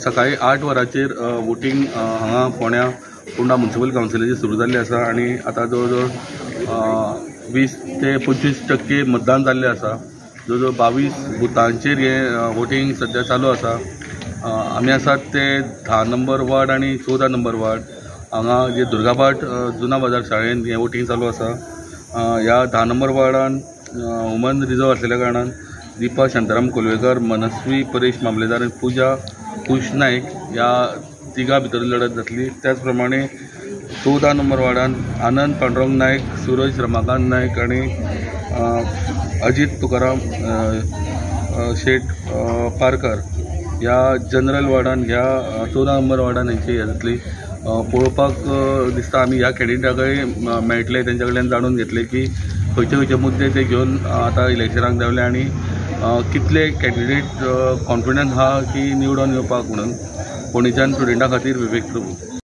सकाळी 8 वरांचेर वोटींग हांगा फोंड्या पोंडा म्युनिसिपल कावन्सिलाची सुरू जाल्ली आसा आनी आतां जवळ जवळ 20 ते 25% मतदान जाल्लें आसा. जवळ जवळ 22 बुथांचेर हें वोटींग सद्या चालू आसा. आमी आसात ते 10 नंबर वार्ड आनी 14 नंबर वार्ड. हांगा जे दुर्गाबाट जुना बाजार शाळेंत हें वोटींग चालू आसा. ह्या 10 नंबर वार्डान वुमन रिजर्व आसलेल्या कारणान दीपा शांताराम कोलवेकर, मनस्वी परेश मामलेदार आनी पूजा कुश नायक ह्या तिगा भितर लढत जातली. त्याच प्रमाणे 14 नंबर वार्डान आनंद पांडुरंग नायक, सूरज रमाकांत नायक आनी अजित तुकाराम शेट पारकर ह्या जनरल वार्डान ह्या 14 नंबर वार्डान हेंची जातली. पळोवपाक दिसता आमी ह्या कॅन्डिडेटाकय मेळटले, तेंच्या कडल्यान जाणून घेतले की खंयचे मुद्दे ते घेवन आतां इलेक्शनाक देंवले आनी कितले कॅन्डिडेट कॉन्फिडंट आहा की निवडून येवपाक म्हणून. फोंडेच्यान स्टुडंटा खातीर विवेक प्रभू.